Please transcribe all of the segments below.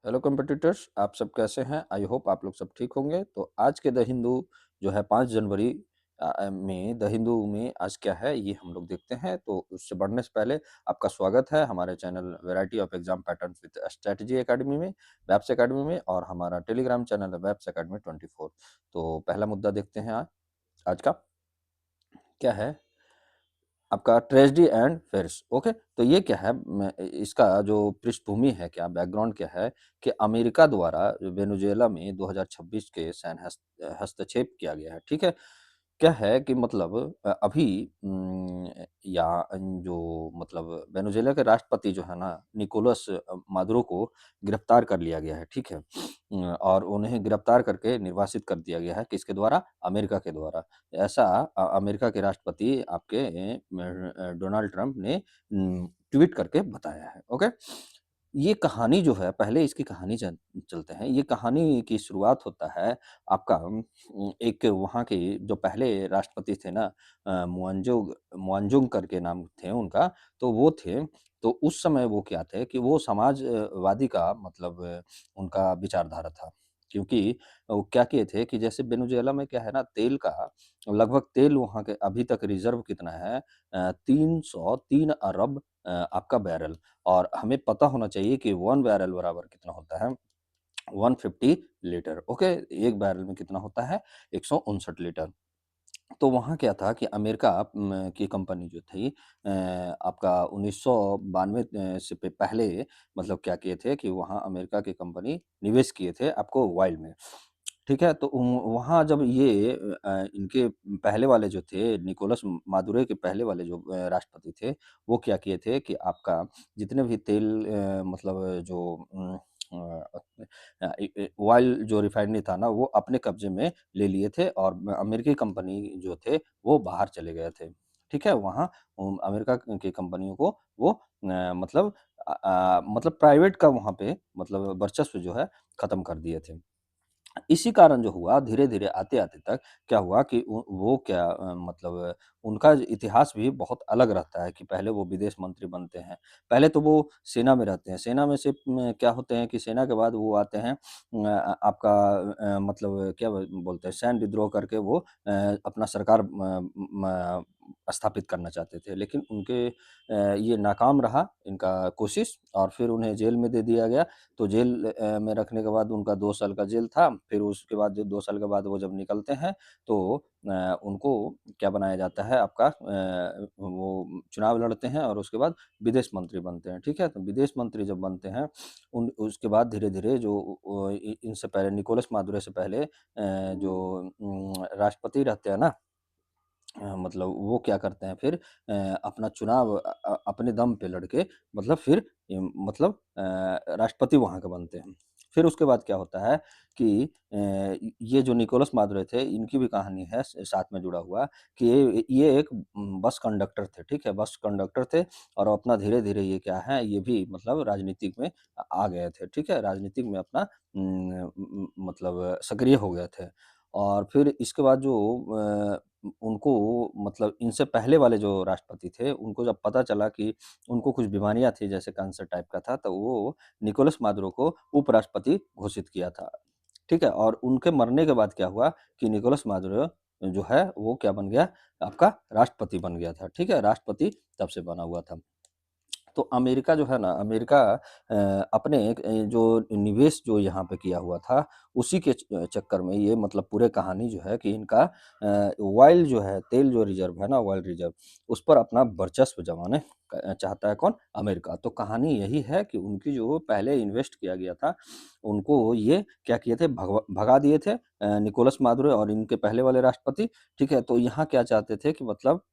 Hello competitors, आप सब कैसे हैं? आई होप आप लोग सब ठीक होंगे। तो आज के द हिंदू जो है 5 जनवरी में द हिंदू में आज क्या है ये हम लोग देखते हैं। तो उससे बढ़ने से पहले आपका स्वागत है हमारे channel variety of exam patterns with strategy academy में, वेब्स एकेडमी में, और हमारा टेलीग्राम चैनल है वेब्स एकेडमी 24। तो पहला मुद्दा देखते हैं आज आज का क्या है आपका ट्रेजेडी एंड फेयर्स। ओके, तो ये क्या है इसका जो पृष्ठभूमि है, क्या बैकग्राउंड क्या है कि अमेरिका द्वारा वेनेजुएला में 2026 के सैन्य हस्तक्षेप किया गया है। ठीक है, क्या है कि मतलब अभी जो मतलब वेनेजुएला के राष्ट्रपति जो है ना निकोलस मादुरो को गिरफ्तार कर लिया गया है। ठीक है, और उन्हें गिरफ्तार करके निर्वासित कर दिया गया है, किसके द्वारा? अमेरिका के द्वारा। ऐसा अमेरिका के राष्ट्रपति आपके डोनाल्ड ट्रंप ने ट्वीट करके बताया है। ओके, ये कहानी जो है, पहले इसकी कहानी चलते हैं। ये कहानी की शुरुआत होता है आपका एक वहाँ के जो पहले राष्ट्रपति थे ना, मुआंजुंग करके नाम थे उनका। तो वो थे, तो उस समय वो क्या थे कि वो समाजवादी का मतलब उनका विचारधारा था। क्योंकि वो क्या किए थे कि जैसे वेनेजुएला में क्या है ना, तेल का लगभग तेल वहाँ के अभी तक रिज़र्व कितना है, 303 अरब आपका बैरल। और हमें पता होना चाहिए कि 1 बैरल बराबर कितना होता है, 150 लीटर। ओके, 1 बैरल में कितना होता है? 159 लीटर। तो वहाँ क्या था कि अमेरिका की कंपनी जो थी आपका 1992 से पहले मतलब क्या किए थे कि वहाँ अमेरिका की कंपनी निवेश किए थे आपको ऑयल में। ठीक है, तो वहाँ जब ये इनके पहले वाले जो थे निकोलस मादुरो के पहले वाले जो राष्ट्रपति थे, वो क्या किए थे कि आपका जितने भी तेल मतलब जो ऑयल जो रिफाइनरी था ना, वो अपने कब्जे में ले लिए थे और अमेरिकी कंपनी जो थे, वो बाहर चले गए थे। ठीक है, वहाँ अमेरिका की कंपनियों को वो मतलब मतलब प्राइवेट का वहाँ पे मतलब वर्चस्व जो है, खत्म कर दिए थे। इसी कारण जो हुआ धीरे-धीरे आते-आते तक क्या हुआ कि वो क्या मतलब उनका इतिहास भी बहुत अलग रहता है कि पहले वो विदेश मंत्री बनते हैं। पहले तो वो सेना में रहते हैं, सेना में से क्या होते हैं कि सेना के बाद वो आते हैं आपका मतलब क्या बोलते हैं सैन्य विद्रोह करके वो अपना सरकार स्थापित करना चाहते थे। लेकिन उनके ये नाकाम रहा इनका कोशिश और फिर उन्हें जेल में दे दिया गया। तो जेल में रखने के बाद उनका 2 साल का जेल था, फिर उसके बाद जो 2 साल के बाद वो जब निकलते हैं, तो उनको क्या बनाया जाता है आपका वो चुनाव लड़ते हैं और उसके बाद विदेश मंत्री बनते हैं, ठीक है? तो विदेश मंत्री जब बनते हैं, उन उसके बाद धीरे-धीरे जो इनसे पहले निकोलस मादुरो से पहले जो राष्ट्रपति रहते हैं ना मतलब वो क्या करते हैं फिर अपना चुनाव अपने दम पे लड़के मतलब फिर मतलब राष्ट्रपति वहाँ के बनते हैं। फिर उसके बाद क्या होता है कि ये जो निकोलस मादुरो थे, इनकी भी कहानी है साथ में जुड़ा हुआ कि ये एक बस कंडक्टर थे, ठीक है? बस कंडक्टर थे और अपना धीरे-धीरे ये क्या है, ये भी मतलब राजनीतिक में आ गए थे, ठीक है? राजनीतिक में अपना मतलब सक्रिय हो गए थे। और फिर इसके बाद जो उनको मतलब इनसे पहले वाले जो राष्ट्रपति थे, उनको जब पता चला कि उनको कुछ बीमारियाँ थी, जैसे कैंसर टाइप का था, तो वो निकोलस मादुरो को उपराष्ट्रपति घोषित किया था। ठीक है? और उनके मरने के बाद क्या हुआ कि निकोलस मादुरो जो है, वो क्या बन गया, आपका राष्ट्रपति बन गया था। ठीक है? राष्ट्रपति तब से बना हुआ था। तो अमेरिका जो है ना, अमेरिका अपने जो निवेश जो यहाँ पे किया हुआ था, उसी के चक्कर में ये मतलब पूरे कहानी जो है कि इनका ऑयल जो है, तेल जो रिज़र्व है ना, ऑयल रिज़र्व, उस पर अपना वर्चस्व जमाने चाहता है कौन? अमेरिका। तो कहानी यही है कि उनकी जो पहले इन्वेस्ट किया गया था, उनको ये क्या किए थे, भगा दिए थे निकोलस मादुरो और इनके पहले वाले राष्ट्रपति, ठीक है? तो यहाँ क्या चाहते थे कि मतलब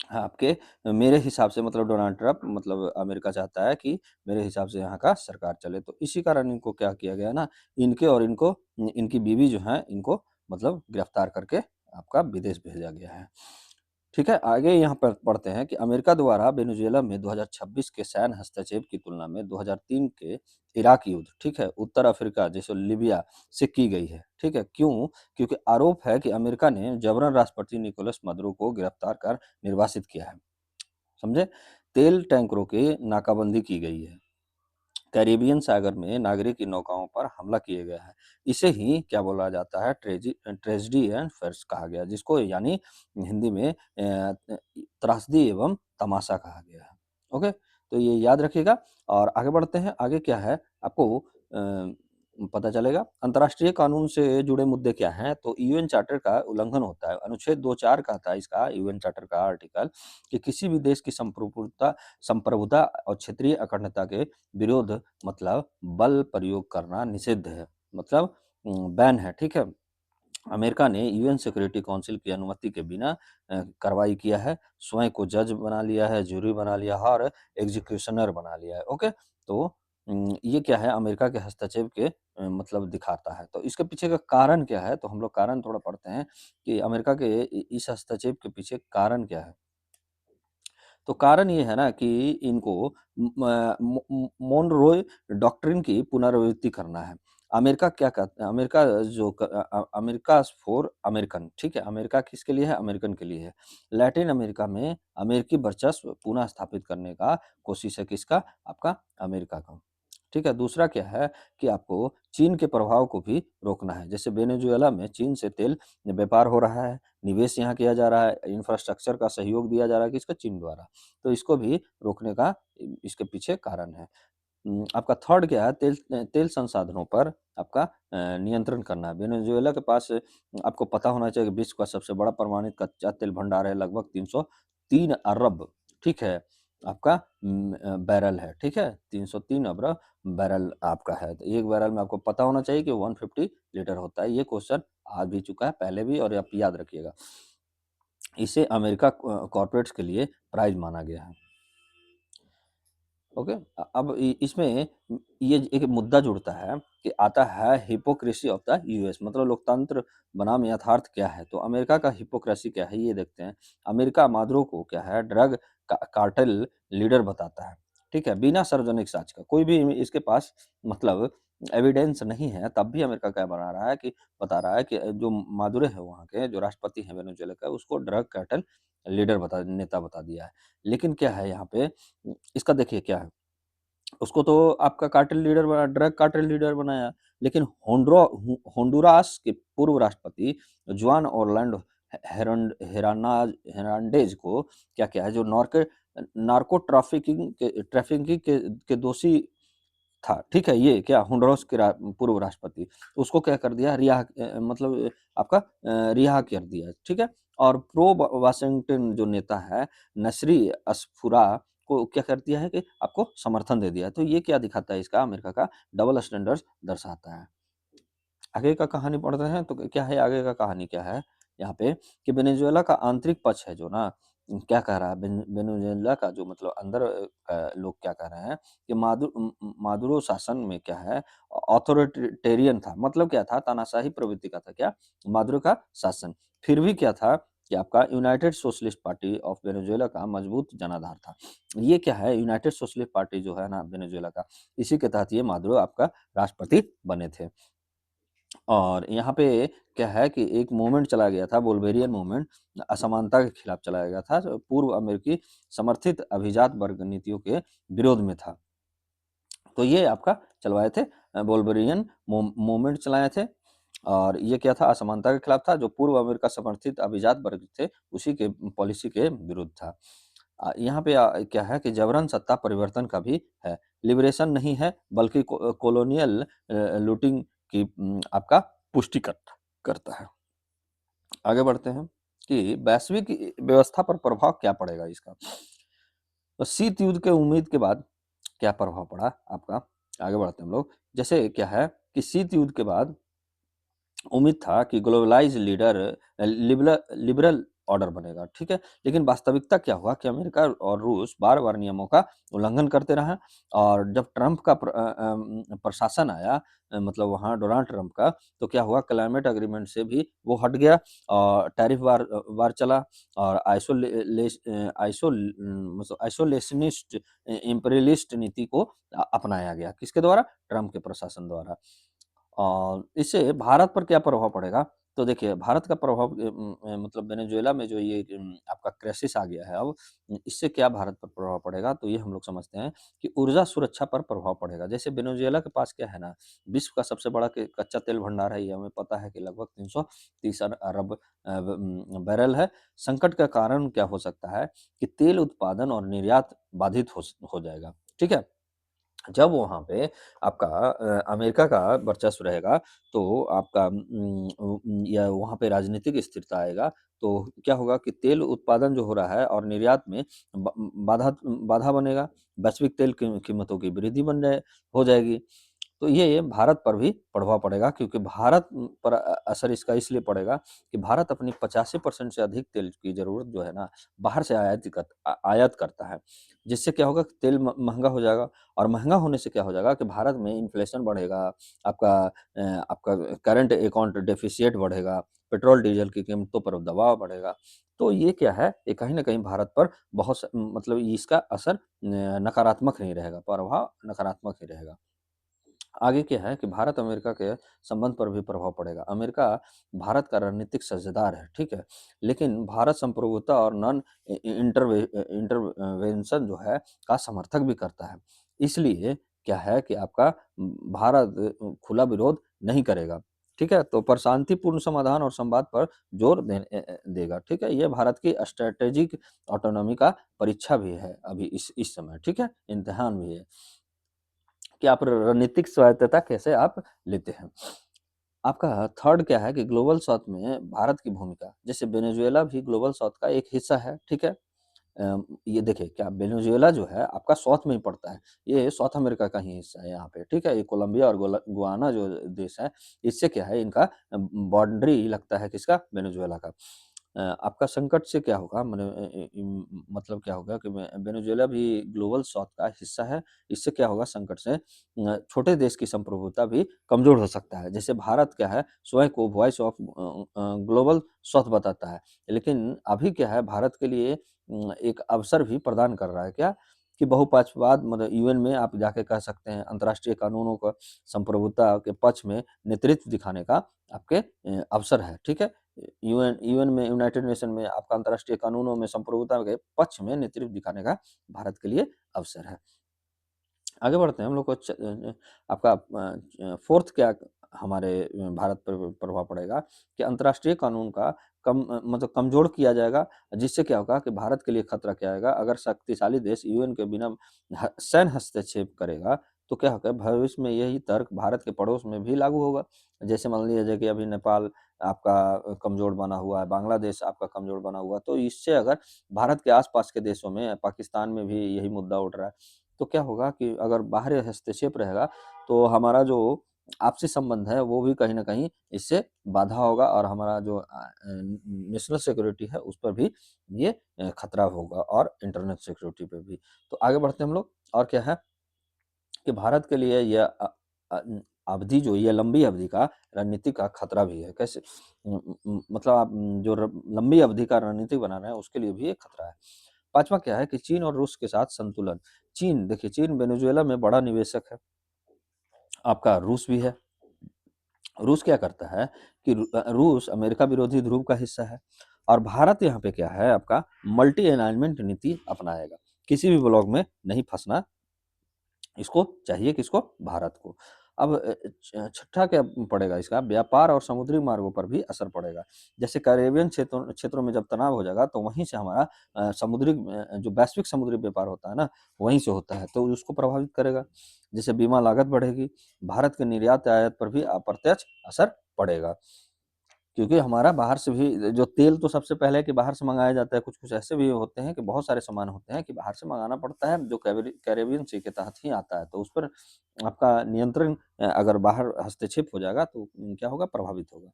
हाँ, आपके मेरे हिसाब से मतलब डोनाल्ड ट्रम्प मतलब अमेरिका चाहता है कि मेरे हिसाब से यहाँ का सरकार चले। तो इसी कारण इनको क्या किया गया ना, इनके और इनको इनकी बीवी जो हैं, इनको मतलब गिरफ्तार करके आपका विदेश भेजा गया है। ठीक है, आगे यहाँ पर पढ़ते हैं कि अमेरिका द्वारा वेनेजुएला में 2026 के सैन्य हस्तक्षेप की तुलना में 2003 के इराक युद्ध, ठीक है, उत्तर अफ्रीका जैसे लीबिया से की गई है। ठीक है, क्यों? क्योंकि आरोप है कि अमेरिका ने जबरन राष्ट्रपति निकोलस मदुरो को गिरफ्तार कर निर्वासित किया है। समझे? तेल टैंकरों की नाकाबंदी की गई है। कैरिबियन सागर में नागरिक नौकाओं पर हमला किए गया है। इसे ही क्या बोला जाता है ट्रेजेडी एंड फार्स कहा गया, जिसको यानी हिंदी में त्रासदी एवं तमाशा कहा गया है। ओके? तो ये याद रखिएगा और आगे बढ़ते हैं। आगे क्या है आपको पता चलेगा। अंतर्राष्ट्रीय कानून से जुड़े मुद्दे क्या हैं? तो यूएन चार्टर का उल्लंघन होता है। अनुच्छेद 2.4 कहता है इसका यूएन चार्टर का आर्टिकल कि किसी भी देश की संप्रभुता और क्षेत्रीय अखंडता के विरोध मतलब बल प्रयोग करना निषिद्ध है, मतलब बैन है, ठीक है? अमेरिका ने यूएन सिक्योरिटी काउंसिल की अनुमति के बिना कार्रवाई किया है, स्वयं को जज बना लिया है, जूरी बना लिया है और एग्जीक्यूशनर बना लिया है, ओके? तो ये क्या है अमेरिका के हस्तक्षेप के मतलब दिखाता है। तो इसके पीछे का कारण क्या है? तो हम लोग कारण थोड़ा पढ़ते हैं कि अमेरिका के इस हस्तक्षेप के पीछे कारण क्या है? तो कारण ये है ना कि इनको मोनरोए डॉक्ट्रिन की पुनरावृत्ति करना है। अमेरिका क्या कहता है? अमेरिका अमेरिका फॉर अमेरिकन, ठीक है? अमेरिका किसके लिए है? अमेरिकन के लिए है। लैटिन अमेरिका में अमेरिकी वर्चस्व पुनः स्थापित करने का कोशिश है किसका? आपका अमेरिका का। ठीक है? दूसरा क्या है कि आपको चीन के प्रभाव को भी रोकना है। जैसे वेनेजुएला में चीन से तेल व्यापार हो रहा है, निवेश यहाँ किया जा रहा है, इंफ्रास्ट्रक्चर का सहयोग दिया जा रहा है किसका? चीन द्वारा। तो इसको भी रोकने का इसके पीछे कारण है। आपका थर्ड क्या है? तेल संसाधनों पर आपका नियंत्रण करना है। वेनेजुएला के पास आपको पता होना चाहिए कि विश्व का सबसे बड़ा प्रमाणित कच्चा तेल भंडार है, लगभग 303 अरब, ठीक है? आपका बैरल है, ठीक है? 303 अरब बैरल आपका है। तो 1 बैरल में आपको पता होना चाहिए कि 150 लीटर होता है। ये क्वेश्चन आ भी चुका है पहले भी और आप याद रखिएगा। इसे अमेरिका कॉर्पोरेट्स के लिए प्राइज़ माना गया है। ओके अब इसमें ये एक मुद्दा जुड़ता है कि आता है हिपोक्रेसी ऑफ द यूएस, मतलब लोकतंत्र बनाम यथार्थ क्या है? तो अमेरिका का हिपोक्रेसी क्या है ये देखते हैं। अमेरिका मादुरो को क्या है ड्रग कार्टेल लीडर बताता है, ठीक है? बिना सार्वजनिक साक्ष्य का कोई भी इसके पास मतलब एविडेंस नहीं है, तब भी अमेरिका क्या बना रहा है कि बता रहा है कि जो मादुरो है वहाँ के जो राष्ट्रपति हैं वेनेजुएला का उसको ड्रग कार्टेल लीडर नेता बता दिया है। लेकिन क्या है यहाँ पे इसका देखिए क्या है, उसको तो आपका कार्टेल लीडर बना ड्रग कार्टेल लीडर बनाया, लेकिन होंडुरास के पूर्व राष्ट्रपति जुआन ऑरलैंडो हेरांडेज को क्या किया है जो नार्को ट्रैफिकिंग के दोषी था, ठीक है? ये क्या होंडुरास के पूर्व राष्ट्रपति, उसको क्या कर दिया मतलब आपका रिहा कर दिया, ठीक है? और प्रो वाशिंगटन जो नेता है नसरी असफुरा को क्या कर दिया है कि आपको समर्थन दे दिया है। तो ये क्या दिखाता है इसका अमेरिका का डबल स्टैंडर्ड्स दर्शाता है। आगे का कहानी पढ़ते हैं तो क्या है आगे का कहानी क्या है यहाँ पे कि वेनेजुएला का आंतरिक पक्ष है जो ना क्या कह रहा है वेनेजुएला का जो मतलब अंदर लोग क्या कह रहे हैं कि मादुरो शासन में क्या है ऑथोरिटेरियन था, मतलब क्या था तानाशाही प्रवृत्ति का था क्या मादुरो का शासन। फिर भी क्या था कि आपका United socialist party of Venezuela का मजबूत जनाधार था। ये क्या है यूनाइटेड सोशलिस्ट पार्टी जो है ना वेनेजुएला का, इसी के तहत ये मादुरो आपका राष्ट्रपति बने थे। और यहाँ पे क्या है कि एक मूवमेंट चला गया था बोल्वेरियन मूवमेंट, असमानता के खिलाफ चलाया गया था, जो पूर्व अमेरिकी समर्थित अभिजात वर्ग नीतियों के विरोध में था। तो ये आपका चलवाए थे बोल्वेरियन मूवमेंट चलाए थे और ये क्या था असमानता के खिलाफ था, जो पूर्व अमेरिका समर्थित अभिजात वर्ग थे, उसी के पॉलिसी के विरुद्ध था। यहाँ पे क्या है कि जबरन सत्ता परिवर्तन का भी है, लिबरेशन नहीं है बल्कि कॉलोनियल लूटिंग की आपका पुष्टि करता है। आगे बढ़ते हैं कि वैश्विक व्यवस्था पर प्रभाव क्या पड़ेगा इसका। तो शीत युद्ध के उम्मीद के बाद क्या प्रभाव पड़ा आपका, आगे बढ़ते हैं हम लोग। जैसे क्या है कि शीत युद्ध के बाद उम्मीद था कि ग्लोबलाइज लिबरल लिबरल ऑर्डर बनेगा, ठीक है? लेकिन वास्तविकता क्या हुआ कि अमेरिका और रूस बार-बार नियमों का उल्लंघन करते रहे और जब ट्रंप का प्रशासन आया मतलब वहाँ डोनाल्ड ट्रंप का, तो क्या हुआ क्लाइमेट एग्रीमेंट से भी वो हट गया और टैरिफ वार चला और मतलब आइसोलेशनिस्ट इम्पीरियलिस्ट नीति को अपनाया गया। किसके द्वारा? ट्रंप के प्रशासन द्वारा। इससे भारत पर क्या प्रभाव पड़ेगा? तो देखिए भारत का प्रभाव मतलब वेनेजुएला में जो ये आपका क्राइसिस आ गया है अब, इससे क्या भारत पर प्रभाव पड़ेगा? तो ये हम लोग समझते हैं कि ऊर्जा सुरक्षा पर प्रभाव पड़ेगा। जैसे वेनेजुएला के पास क्या है ना, विश्व का सबसे बड़ा के कच्चा तेल भंडार है, ये हमें पता है कि लगभग 330 अरब बैरल है। संकट का कारण क्या हो सकता है कि तेल उत्पादन और निर्यात बाधित हो जाएगा, ठीक है? जब वहाँ पे आपका अमेरिका का वर्चस्व रहेगा, तो आपका या वहाँ पे राजनीतिक स्थिरता आएगा, तो क्या होगा कि तेल उत्पादन जो हो रहा है और निर्यात में ब बाधा बाधा बनेगा, वैश्विक तेल की कीमतों की वृद्धि बन जाए हो जाएगी। तो ये भारत पर भी प्रभाव पड़ेगा, क्योंकि भारत पर असर इसका इसलिए पड़ेगा कि भारत अपनी 85% से अधिक तेल की ज़रूरत जो है ना, बाहर से आयात करता है। जिससे क्या होगा कि तेल महँगा हो जाएगा, और महँगा होने से क्या हो जाएगा कि भारत में इन्फ्लेशन बढ़ेगा, आपका करंट अकाउंट डेफ़िसिएट बढ़ेगा, पेट्रोल डीज़ल की कीमतों पर दबाव बढ़ेगा। तो ये क्या है, ये कहीं न कहीं भारत पर बहुत मतलब इसका असर नकारात्मक नहीं रहेगा, प्रभाव नकारात्मक ही रहेगा। आगे क्या है कि भारत-अमेरिका के संबंध पर भी प्रभाव पड़ेगा। अमेरिका भारत का रणनीतिक साझेदार है, ठीक है? लेकिन भारत संप्रभुता और नॉन इ इ इंटरवेंशन जो है का समर्थक भी करता है। इसलिए क्या है कि आपका भारत खुला विरोध नहीं करेगा, ठीक है? तो पर शांतिपूर्ण समाधान और संवाद पर जोर देगा, ठीक है? ये भारत की स्ट्रैटेजिक ऑटोनॉमी का परीक्षा भी है अभी इस समय, ठीक है? इम्तिहान भी है। कि आप रणनीतिक स्वायत्तता कैसे आप लेते हैं। आपका थर्ड क्या है कि ग्लोबल साउथ में भारत की भूमिका, जैसे वेनेजुएला भी ग्लोबल साउथ का एक हिस्सा है, ठीक है? ये देखिए क्या वेनेजुएला जो है आपका साउथ में ही पड़ता है, ये साउथ अमेरिका का ही हिस्सा है यहाँ पे, ठीक है? ये कोलंबिया और गुयाना जो देश है, इससे क्या है इनका बाउंड्री लगता है किसका? वेनेजुएला का। आपका संकट से क्या होगा मने मतलब क्या होगा कि वेनेजुएला भी ग्लोबल साउथ का हिस्सा है, इससे क्या होगा संकट से छोटे देश की संप्रभुता भी कमज़ोर हो सकता है। जैसे भारत क्या है, स्वयं को वॉइस ऑफ ग्लोबल साउथ बताता है, लेकिन अभी क्या है भारत के लिए एक अवसर भी प्रदान कर रहा है क्या? कि बहुपक्षवाद मतलब यूएन में आप जाके कह सकते हैं, अंतर्राष्ट्रीय कानूनों का संप्रभुता के पक्ष में नेतृत्व दिखाने का आपके अवसर है, ठीक है? यूएन में यूनाइटेड नेशन में आपका अंतर्राष्ट्रीय कानूनों में संप्रभुता के पक्ष में नेतृत्व दिखाने का भारत के लिए अवसर है। आगे बढ़ते हैं हम लोग को आपका फोर्थ क्या हमारे भारत पर प्रभाव पड़ेगा कि अंतर्राष्ट्रीय कानून का मतलब कमजोर किया जाएगा, जिससे क्या होगा कि भारत के लिए खतरा क्या आएगा अगर शक्तिशाली देश यूएन के बिना सैन्य हस्तक्षेप करेगा, तो क्या होगा भविष्य में यही तर्क भारत के पड़ोस में भी लागू होगा। जैसे मान लिया जाए कि अभी नेपाल आपका कमजोर बना हुआ है, बांग्लादेश आपका कमजोर बना हुआ है, तो इससे अगर भारत के आसपास के देशों में पाकिस्तान में भी यही मुद्दा उठ रहा है, तो क्या होगा कि अगर बाहरी हस्तक्षेप रहेगा, तो हमारा जो आपसी संबंध है, वो भी कहीं न कहीं इससे बाधा होगा, और हमारा जो नेशनल सिक्योरिटी है, उस पर भी ये खतरा होगा, और इंटरनल सिक्योरिटी पे भी। तो आगे बढ़ते हैं हम लोग, और क्या है कि भारत के लिए यह अवधि जो ये लंबी अवधि का रणनीति का खतरा भी है। कैसे? मतलब आप जो लंबी अवधि का रणनीति बना रहे हैं, उसके लिए भी एक खतरा है। पाँचवाँ क्या है कि चीन और रूस के साथ संतुलन। चीन देखिए, चीन वेनेजुएला में बड़ा निवेशक है, आपका रूस भी है। रूस क्या करता है कि रूस अमेरिका विरोधी ध्रुव का हिस्सा है, और भारत यहाँ पे क्या है आपका मल्टी अलाइनमेंट नीति अपनाएगा। किसी भी ब्लॉक में नहीं फँसना इसको चाहिए, किसको? भारत को। अब छठा क्या पड़ेगा इसका? व्यापार और समुद्री मार्गों पर भी असर पड़ेगा। जैसे कैरेबियन क्षेत्रों क्षेत्रों में जब तनाव हो जाएगा, तो वहीं से हमारा जो वैश्विक समुद्री व्यापार होता है ना, वहीं से होता है, तो उसको प्रभावित करेगा। जैसे बीमा लागत बढ़ेगी, भारत के निर्यात-आयात पर भी अप्रत्यक्ष असर पड़ेगा। क्योंकि हमारा बाहर से भी जो तेल तो सबसे पहले कि बाहर से मँगाया जाता है, कुछ-कुछ ऐसे भी होते हैं कि बहुत सारे सामान होते हैं कि बाहर से मँगाना पड़ता है, जो कैरेबियन सी के तहत ही आता है, तो उस पर आपका नियंत्रण अगर बाहर हस्तक्षेप हो जाएगा, तो क्या होगा? प्रभावित होगा।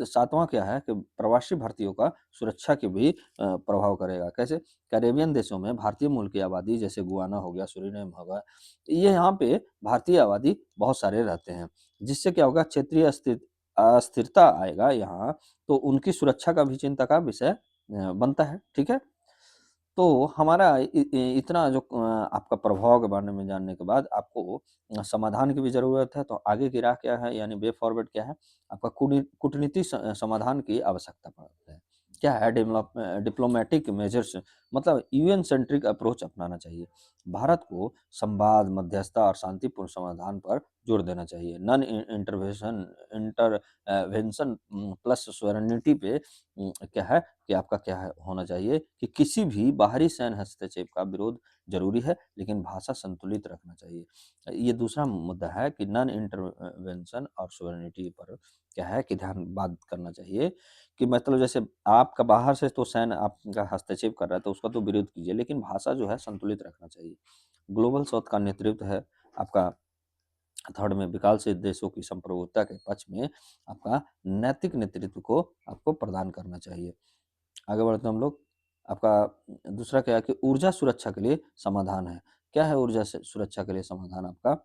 सातवाँ क्या है कि प्रवासी भारतीयों का सुरक्षा की भी प्रभाव करेगा। कैसे? कैरेबियन देशों में भारतीय मूल की आबादी, जैसे गुयाना हो गया, सूरीनेम हो गया, ये यहाँ पे भारतीय आबादी बहुत सारे रहते हैं, जिससे क्या होगा? क्षेत्रीय अस्थिरता आएगा यहाँ, तो उनकी सुरक्षा का भी चिंता का विषय बनता है, ठीक है? तो हमारा इतना जो आपका प्रभाव के बारे में जानने के बाद आपको समाधान की भी ज़रूरत है, तो आगे की राह क्या है यानी वे फॉरवर्ड क्या है? आपका कूटनीति समाधान की आवश्यकता पड़ती है। क्या है डिप्लोमैटिक मेजर्स मतलब यूएन सेंट्रिक अप्रोच अपनाना चाहिए। भारत को संवाद, मध्यस्थता और शांतिपूर्ण समाधान पर जोर देना चाहिए। नॉन इंटरवेंशन प्लस सोवेरेनिटी पे क्या है कि आपका क्या है होना चाहिए कि किसी भी बाहरी सैन्य हस्तक्षेप का विरोध ज़रूरी है, लेकिन भाषा संतुलित रखना चाहिए। ये दूसरा मुद्दा है कि नॉन इंटरवेंशन और सोवेरेनिटी पर क्या है कि ध्यान बात करना चाहिए कि मतलब जैसे आपका बाहर से तो सैन्य आपका हस्तक्षेप कर रहा है, तो उसका तो विरोध कीजिए, लेकिन भाषा जो है संतुलित रखना चाहिए। ग्लोबल साउथ का नेतृत्व है आपका थर्ड में विकासशील देशों की संप्रभुता के पक्ष में आपका नैतिक नेतृत्व को आपको प्रदान करना चाहिए। आगे बढ़ते हैं हम लोग। आपका दूसरा क्या है कि ऊर्जा सुरक्षा के लिए समाधान है। क्या है ऊर्जा से सुरक्षा के लिए समाधान आपका?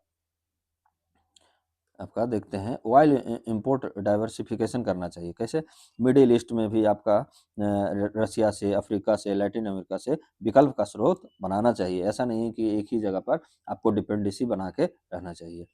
आपका देखते हैं ऑयल इम्पोर्ट डाइवर्सिफिकेशन करना चाहिए। कैसे? मिडिल ईस्ट में भी आपका रसिया से, अफ्रीका से, लैटिन अमेरिका से विकल्प का स्रोत बनाना चाहिए। ऐसा नहीं है कि एक ही जगह पर आपको डिपेंडेंसी बना के रहना चाहिए।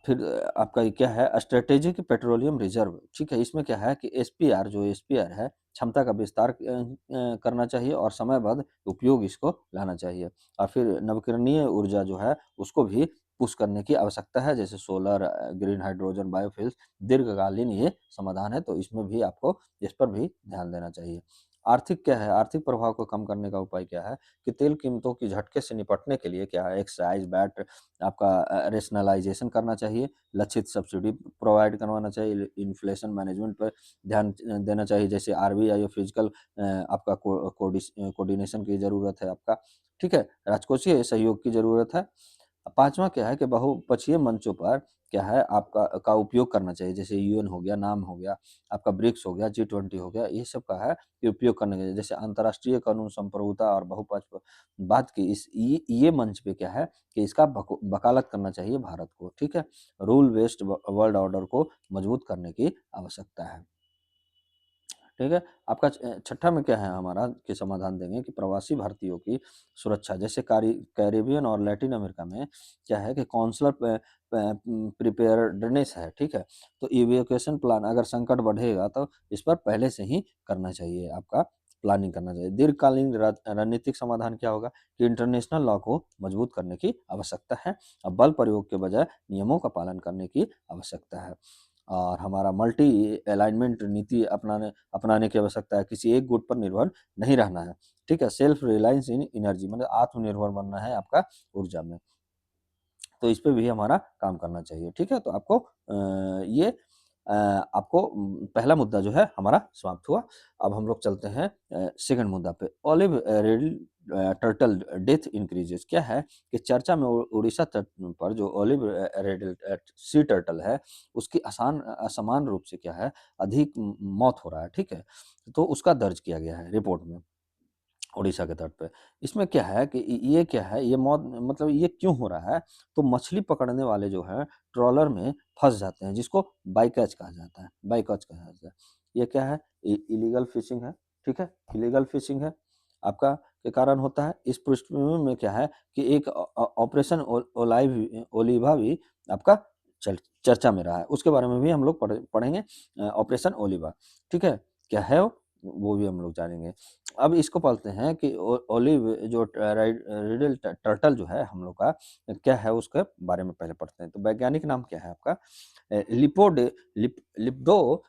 फिर आपका ये क्या है स्ट्रेटेजिक पेट्रोलियम रिजर्व, ठीक है? इसमें क्या है कि एसपीआर है, क्षमता का विस्तार करना चाहिए और समयबद्ध उपयोग इसको लाना चाहिए। और फिर नवीकरणीय ऊर्जा जो है उसको भी पुश करने की आवश्यकता है, जैसे सोलर, ग्रीन हाइड्रोजन, बायोफ्यूल्स दीर्घकालीन ये समाधान है, तो इसमें भी आपको इस पर भी ध्यान देना चाहिए। आर्थिक क्या है? आर्थिक प्रभाव को कम करने का उपाय क्या है कि तेल कीमतों की झटके से निपटने के लिए क्या है एक्साइज़, वैट आपका रेशनलाइज़ेशन करना चाहिए, लक्षित सब्सिडी प्रोवाइड करवाना चाहिए, इन्फ्लेशन मैनेजमेंट पर ध्यान देना चाहिए, जैसे आरबीआई और फिजिकल आपका कोऑर्डिनेशन की ज़रूरत है आपका, ठीक है? राजकोषीय सहयोग की ज़रूरत है। 5वां क्या है कि बहुपक्षीय मंचों पर क्या है आपका का उपयोग करना चाहिए, जैसे यूएन हो गया, नाम हो गया, आपका ब्रिक्स हो गया, जी20 हो गया, ये सब का है कि उपयोग करना चाहिए। जैसे अंतर्राष्ट्रीय कानून संप्रभुता और बहुपक्ष बात की इस ये मंच पे क्या है कि इसका वकालत करना चाहिए भारत को, ठीक है? रूल बेस्ड वर्ल्ड ऑर्डर को मजबूत करने की आवश्यकता है। ठीक है? आपका छठा में क्या है हमारा कि समाधान देंगे कि प्रवासी भारतीयों की सुरक्षा, जैसे कैरिबियन और लैटिन अमेरिका में क्या है कि काउंसलर प्रिपेयर्डनेस है, ठीक है? तो इवैक्यूएशन प्लान अगर संकट बढ़ेगा तो इस पर पहले से ही करना चाहिए, आपका प्लानिंग करना चाहिए। दीर्घकालीन रणनीतिक समाधान क्या होगा कि इंटरनेशनल लॉ को मजबूत करने की आवश्यकता है और बल प्रयोग के बजाय नियमों का पालन करने की आवश्यकता है। और हमारा मल्टी अलाइनमेंट नीति अपनाने की आवश्यकता है, किसी एक गुट पर निर्भर नहीं रहना है, ठीक है? सेल्फ रिलायंस इन एनर्जी मतलब आत्मनिर्भर बनना है आपका ऊर्जा में, तो इस पे भी हमारा काम करना चाहिए, ठीक है? तो आपको ये आपको पहला मुद्दा जो है हमारा समाप्त हुआ। अब हम लोग चलते हैं सेकंड मुद्दा पे। Olive riddle turtle death increases क्या है कि चर्चा में उड़ीसा तट पर जो ऑलिव रिडल सी टर्टल है, उसकी असमान रूप से क्या है अधिक मौत हो रहा है, ठीक है? तो उसका दर्ज किया गया है रिपोर्ट में। उड़ीसा के तट पे। इसमें क्या है कि ये क्या है, ये मौत मतलब ये क्यों हो रहा है? तो मछली पकड़ने वाले जो हैं, ट्रॉलर में फँस जाते हैं, जिसको बाई कैच कहा जाता है, बाई कैच कहा जाता है। ये क्या है? इल्लीगल फिशिंग है, ठीक है? इल्लीगल फिशिंग है, आपका के कारण होता है। इस पृष्ठभूमि में क्या है कि एक ऑपरेशन ओलिवा भी आपका चल चर्चा में रहा है। उसके बारे में भी हम लोग पढ़ेंगे ऑपरेशन ओलिवा, ठीक है? क्या है वो भी हम लोग जानेंगे। अब इसको पढ़ते हैं कि ओलिव जो रिडल टर्टल जो है हम लोग का क्या है उसके बारे में पहले पढ़ते हैं। तो वैज्ञानिक नाम क्या है आपका? लिप्डो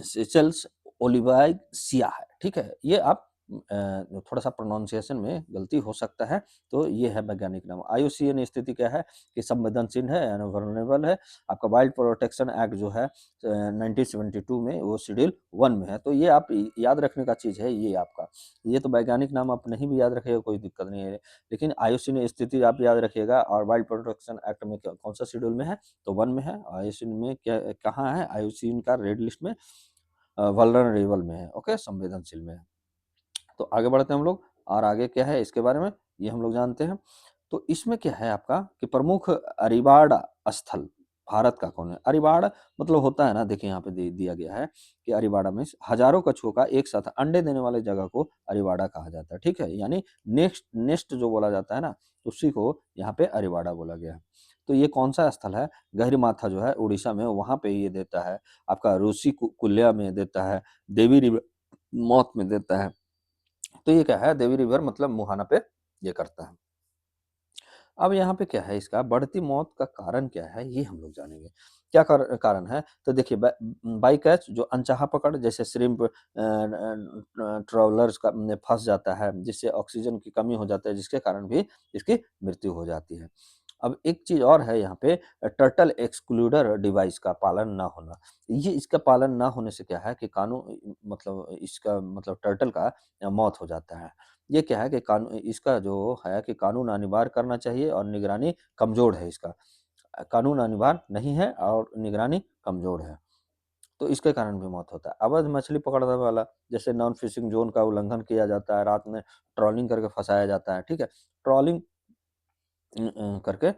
सेचल्स ओलिवाइसिया है, ठीक है? ये आप थोड़ा सा प्रोनाउंसिएशन में गलती हो सकता है, तो ये है वैज्ञानिक नाम। आईयूसीएन स्थिति क्या है कि संवेदनशील है यानी वल्नरेबल है। आपका वाइल्ड प्रोटेक्शन एक्ट जो है 1972 में वो शेड्यूल 1 में है, तो ये आप याद रखने का चीज़ है ये आपका। ये तो वैज्ञानिक नाम आप नहीं भी याद रखिएगा कोई दिक्कत नहीं है, लेकिन आईयूसीएन स्थिति आप याद रखिएगा। और वाइल्ड प्रोटेक्शन एक्ट में कौन सा शेड्यूल में है? तो 1 में है। आईयूसीएन में क्या कहाँ है? आईयूसीएन का रेड लिस्ट में वल्नरेबल में है, ओके, संवेदनशील में है। तो आगे बढ़ते हैं हम लोग और आगे क्या है इसके बारे में ये हम लोग जानते हैं। तो इसमें क्या है आपका कि प्रमुख अरिबाड़ स्थल भारत का कौन है? अरीवाड़ा मतलब होता है ना, देखिए यहाँ पे दे दिया गया है कि अरीवाड़ा में हज़ारों कछुओं का एक साथ अंडे देने वाले जगह को अरीवाड़ा कहा जाता है, ठीक है? यानी नेस्ट जो बोला जाता है ना, उसी को यहाँ पे अरीवाड़ा बोला गया है। तो ये कौन-सा स्थल है? गहीरमाथा जो है उड़ीसा में, वहाँ पे ये देता है। आपका ऋषिकुल्या में देता है, देवी रिवर मौत में देता है। तो ये क्या है, देवी रिवर मतलब मुहाना पे ये करता है। अब यहाँ पे क्या है, इसका बढ़ती मौत का कारण क्या है, ये हम लोग जानेंगे। क्या कारण है? तो देखिए, बाई कैच जो अनचाहा पकड़, जैसे श्रिम्प ट्रॉलर्स का में फँस जाता है, जिससे ऑक्सीजन की कमी हो जाता है, जिसके कारण भी इसकी मृत्यु हो जाती है। अब एक चीज़ और है यहाँ पे, टर्टल एक्सक्लूडर डिवाइस का पालन ना होना। ये इसका पालन ना होने से क्या है कि मतलब इसका मतलब टर्टल का मौत हो जाता है। ये क्या है कि इसका जो है कि कानून अनिवार्य करना चाहिए और निगरानी कमज़ोर है इसका। कानून अनिवार्य नहीं है और निगरानी कमज़ोर है, तो इसके कारण भी मौत होता है। अवैध मछली पकड़ने वाला, जैसे नॉन फिशिंग ज़ोन का उल्लंघन किया जाता है, रात में ट्रॉलिंग करके फँसाया जाता है, ठीक है? ट्रॉलिंग करके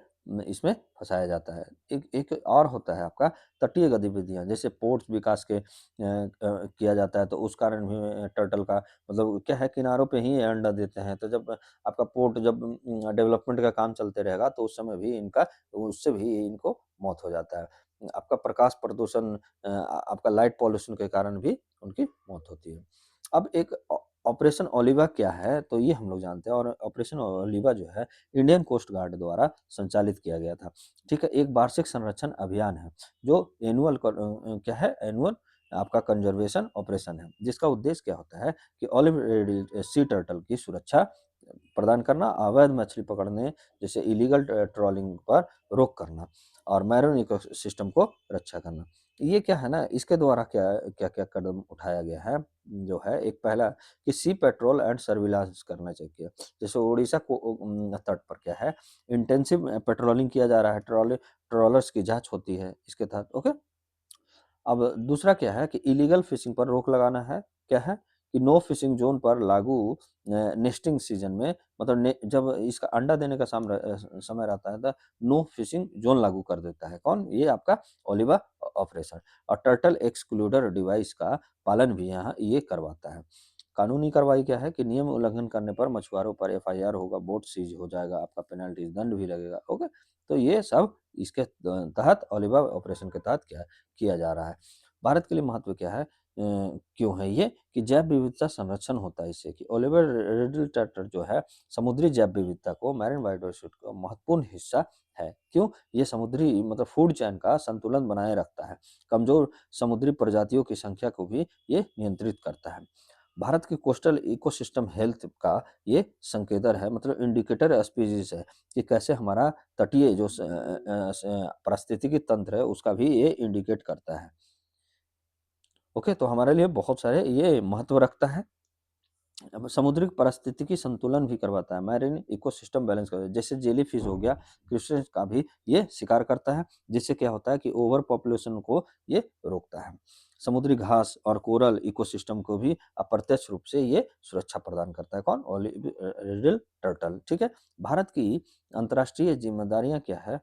इसमें फँसाया जाता है। एक एक और होता है आपका तटीय गतिविधियाँ, जैसे पोर्ट्स विकास के किया जाता है, तो उस कारण भी टर्टल का मतलब क्या है, किनारों पे ही ये अंडा देते हैं। तो जब आपका पोर्ट जब डेवलपमेंट का काम चलते रहेगा, तो उस समय भी इनका उससे भी इनको मौत हो जाता है। आपका प्रकाश प्रदूषण, आपका लाइट पॉल्यूशन के कारण भी उनकी मौत होती है। अब एक ऑपरेशन ओलिवा क्या है? तो ये हम लोग जानते हैं, और ऑपरेशन ओलिवा जो है इंडियन कोस्ट गार्ड द्वारा संचालित किया गया था। ठीक है? एक वार्षिक संरक्षण अभियान है, जो क्या है? एनुअल आपका कंज़र्वेशन ऑपरेशन है, जिसका उद्देश्य क्या होता है कि ऑलिव रिडल सी टर्टल की सुरक्षा प्रदान करना, अवैध मछली पकड़ने जैसे इलीगल ट्रॉलिंग पर रोक करना और मैरीन इकोसिस्टम को रक्षा करना। ये क्या है ना, इसके द्वारा क्या-क्या कदम उठाया गया है, जो है एक पहला कि सी पेट्रोल एंड सर्विलांस करना चाहिए। जैसे उड़ीसा को तट पर क्या है, इंटेंसिव पेट्रोलिंग किया जा रहा है, ट्रॉलर्स की जाँच होती है इसके तहत, ओके? अब दूसरा क्या है कि इलीगल फ़िशिंग पर रोक लगाना है। क्या है कि नो फ़िशिंग ज़ोन पर लागू नेस्टिंग सीज़न में, मतलब ने जब इसका अंडा देने का समय रहता है, तो नो फ़िशिंग ज़ोन लागू कर देता है। कौन? ये आपका ओलिवा ऑपरेशन। और टर्टल एक्सक्लूडर डिवाइस का पालन भी यहाँ ये करवाता है। कानूनी कार्रवाई क्या है कि नियम उल्लंघन करने पर मछुआरों पर एफआईआर होगा, बोट सीज हो जाएगा, आपका पेनल्टी दंड भी लगेगा, ओके? तो ये सब इसके तहत ओलिवा ऑपरेशन के तहत क्या किया जा रहा है। भारत के लिए महत्व क्या है? क्यों है ये? कि जैव विविधता संरक्षण होता है इससे, कि ओलिवर रिडल टर्टल जो है समुद्री जैव विविधता को, मैरिन बायोडायवर्सिटी का महत्वपूर्ण हिस्सा है। क्यों? ये समुद्री मतलब फूड चेन का संतुलन बनाए रखता है। कमज़ोर समुद्री प्रजातियों की संख्या को भी ये नियंत्रित करता है। भारत के कोस्टल इकोसिस्टम हेल्थ का ये संकेतक है, मतलब इंडिकेटर स्पीशीज़ है कि कैसे हमारा तटीय जो पारिस्थितिकी तंत्र है, उसका भी ये इंडिकेट करता है। ओके, तो हमारे लिए बहुत सारे ये महत्व रखता है। अब समुद्री पारिस्थितिकी संतुलन भी करवाता है, मैरीन इकोसिस्टम बैलेंस करता है। जैसे जेलीफिश हो गया, क्रस्टेशियंस का भी ये शिकार करता है, जिससे क्या होता है कि ओवर पॉपुलेशन को ये रोकता है। समुद्री घास और कोरल इकोसिस्टम को भी अप्रत्यक्ष रूप से ये सुरक्षा प्रदान करता है। कौन? रिडल टर्टल, ठीक है? भारत की अंतर्राष्ट्रीय ज़िम्मेदारियाँ क्या है?